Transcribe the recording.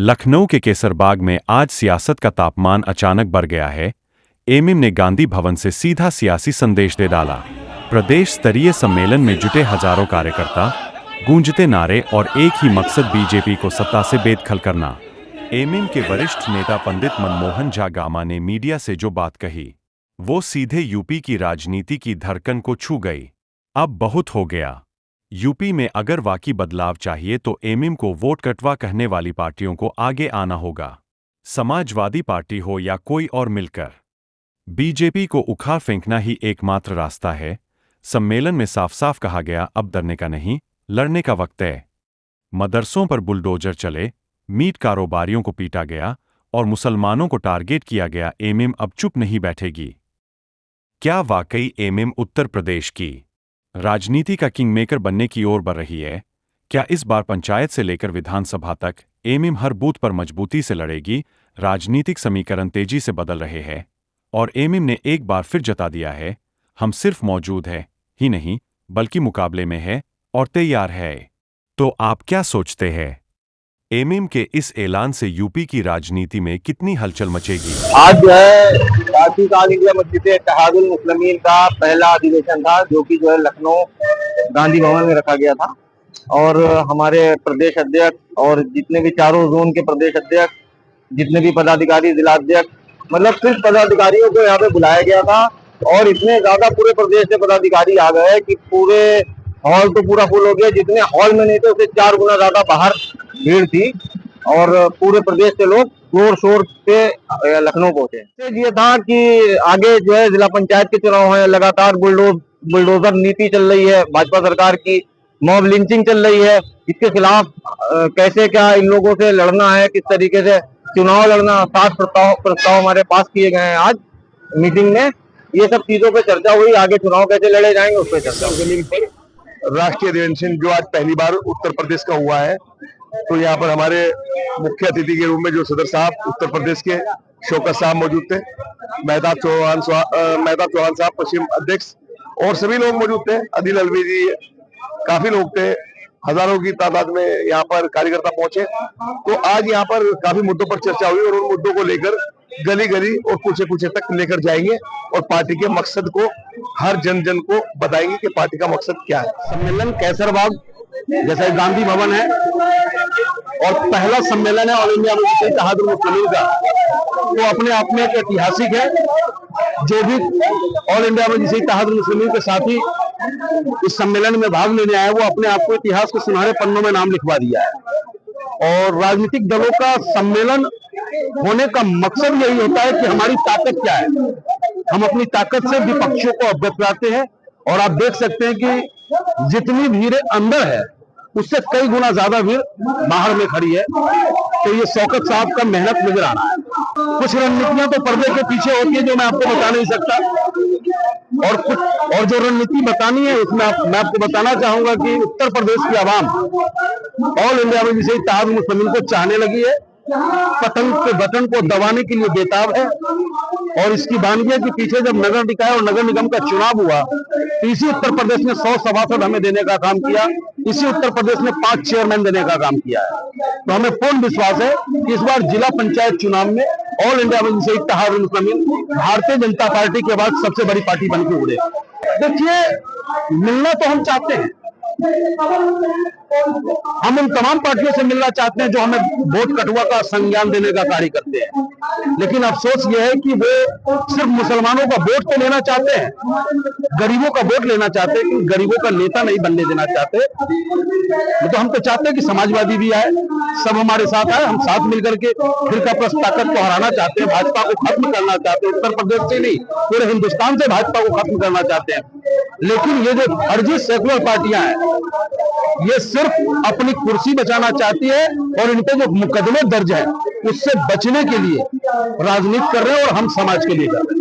लखनऊ के केसरबाग में आज सियासत का तापमान अचानक बढ़ गया है। एमएम ने गांधी भवन से सीधा सियासी संदेश दे डाला। प्रदेश स्तरीय सम्मेलन में जुटे हजारों कार्यकर्ता, गूंजते नारे और एक ही मकसद बीजेपी को सत्ता से बेदखल करना। एमएम के वरिष्ठ नेता पंडित मनमोहन झा गामा ने मीडिया से जो बात कही, वो सीधे यूपी की राजनीति की धड़कन को छू गई। अब बहुत हो गया। यूपी में अगर वाकई बदलाव चाहिए तो एमएम को वोट कटवा कहने वाली पार्टियों को आगे आना होगा। समाजवादी पार्टी हो या कोई और मिलकर बीजेपी को उखाड़ फेंकना ही एकमात्र रास्ता है। सम्मेलन में साफ साफ कहा गया, अब डरने का नहीं, लड़ने का वक्त है। मदरसों पर बुलडोजर चले, मीट कारोबारियों को पीटा गया और मुसलमानों को टारगेट किया गया। एमएम अब चुप नहीं बैठेगी। क्या वाकई एमएम उत्तर प्रदेश की राजनीति का किंगमेकर बनने की ओर बढ़ रही है? क्या इस बार पंचायत से लेकर विधानसभा तक एमएम हर बूथ पर मजबूती से लड़ेगी? राजनीतिक समीकरण तेजी से बदल रहे हैं और एमएम ने एक बार फिर जता दिया है, हम सिर्फ मौजूद हैं ही नहीं बल्कि मुकाबले में है और तैयार है। तो आप क्या सोचते हैं? एमएम के इस ऐलान से यूपी की राजनीति में कितनी हलचल मचेगी? आज जो है पार्टी ऑल इंडिया मस्जिद इत्तेहादुल मुस्लिमीन का पहला अधिवेशन था, जो कि जो है लखनऊ गांधी भवन में रखा गया था। और हमारे प्रदेश अध्यक्ष और जितने भी चारों जोन के प्रदेश अध्यक्ष, जितने भी पदाधिकारी, जिला अध्यक्ष, मतलब सिर्फ पदाधिकारियों को यहाँ पे बुलाया गया था। और इतने ज्यादा पूरे प्रदेश से पदाधिकारी आ गए कि पूरे हॉल तो पूरा फुल हो गया। जितने हॉल में नहीं थे उससे 4 गुना ज्यादा बाहर भीड़ थी और पूरे प्रदेश से लोग जोर शोर से लखनऊ पहुंचे। ये था कि आगे जो है जिला पंचायत के चुनाव है, लगातार बुलडोजर नीति चल रही है भाजपा सरकार की, मॉब लिंचिंग चल रही है। इसके खिलाफ कैसे क्या इन लोगों से लड़ना है, किस तरीके से चुनाव लड़ना, 7 प्रस्ताव हमारे पास किए गए हैं आज मीटिंग में। ये सब चीजों पे चर्चा हुई, आगे चुनाव कैसे लड़े जाएंगे उस पर चर्चा हुई। राष्ट्रीय अधिवेशन जो आज पहली बार उत्तर प्रदेश का हुआ है, तो यहाँ पर हमारे मुख्य अतिथि के रूप में जो सदर साहब उत्तर प्रदेश के शौकत साहब मौजूद थे, मेहताब चौहान साहब पश्चिम अध्यक्ष और सभी लोग मौजूद थे। अदिल अलवी जी, काफी लोग थे, हजारों की तादाद में यहाँ पर कार्यकर्ता पहुंचे। तो आज यहाँ पर काफी मुद्दों पर चर्चा हुई और उन मुद्दों को लेकर गली गली और कुछ तक लेकर जाएंगे और पार्टी के मकसद को हर जन जन को बताएंगे कि पार्टी का मकसद क्या है। सम्मेलन कैसरबाग जैसा गांधी भवन है और पहला सम्मेलन है ऑल इंडिया मस्जिद इत्तेहादुल मुस्लिमीन का, वो अपने आप में एक ऐतिहासिक है। जो भी ऑल इंडिया मस्जिद इत्तेहादुल मुस्लिमीन के साथी इस सम्मेलन में भाग लेने आए, वो अपने आप को इतिहास के सुनहरे पन्नों में नाम लिखवा दिया है। और राजनीतिक दलों का सम्मेलन होने का मकसद यही होता है कि हमारी ताकत क्या है, हम अपनी ताकत से विपक्षियों को अवगत कराते हैं। और आप देख सकते हैं कि जितनी भीड़ अंदर है उससे कई गुना ज्यादा भीड़ बाहर में खड़ी है। तो ये शौकत साहब का मेहनत नजर आ रहा है। कुछ रणनीतियां तो पर्दे के पीछे होती है जो मैं आपको बता नहीं सकता, और जो रणनीति बतानी है उसमें मैं आपको बताना चाहूंगा कि उत्तर प्रदेश की आवाम ऑल इंडिया में जिसे इत्तेहादुल मुस्लिमीन को चाहने लगी है, पतंग के बटन को दबाने के लिए बेताब है। और इसकी बानगी है कि पीछे जब नगर निकाय और नगर निगम का चुनाव हुआ, तो इसी उत्तर प्रदेश ने 100 सभासद हमें देने का काम किया, इसी उत्तर प्रदेश ने 5 चेयरमैन देने का काम किया है। तो हमें पूर्ण विश्वास है कि इस बार जिला पंचायत चुनाव में ऑल इंडिया में जिसे इत्तेहादुल मुस्लिमीन भारतीय जनता पार्टी के बाद सबसे बड़ी पार्टी बन के उभरे। देखिए, मिलना तो हम चाहते हैं, हम उन तमाम पार्टियों से मिलना चाहते हैं जो हमें वोट कटुआ का संज्ञान देने का कार्य करते हैं। लेकिन अफसोस यह है कि वो सिर्फ मुसलमानों का वोट तो लेना चाहते हैं, गरीबों का वोट लेना चाहते हैं, गरीबों का नेता नहीं बनने देना चाहते। तो हम तो चाहते हैं कि समाजवादी भी आए, सब हमारे साथ आए, हम साथ मिलकर के फिरकाप्रस्त ताकत को हराना चाहते हैं, भाजपा को खत्म करना चाहते हैं। उत्तर प्रदेश से नहीं, पूरे हिंदुस्तान से भाजपा को खत्म करना चाहते हैं। लेकिन ये जो फर्जी सेकुलर पार्टियां हैं, ये सिर्फ अपनी कुर्सी बचाना चाहती है और इन पे जो मुकदमे दर्ज है उससे बचने के लिए राजनीति कर रहे हैं और हम समाज के लिए कर रहे हैं।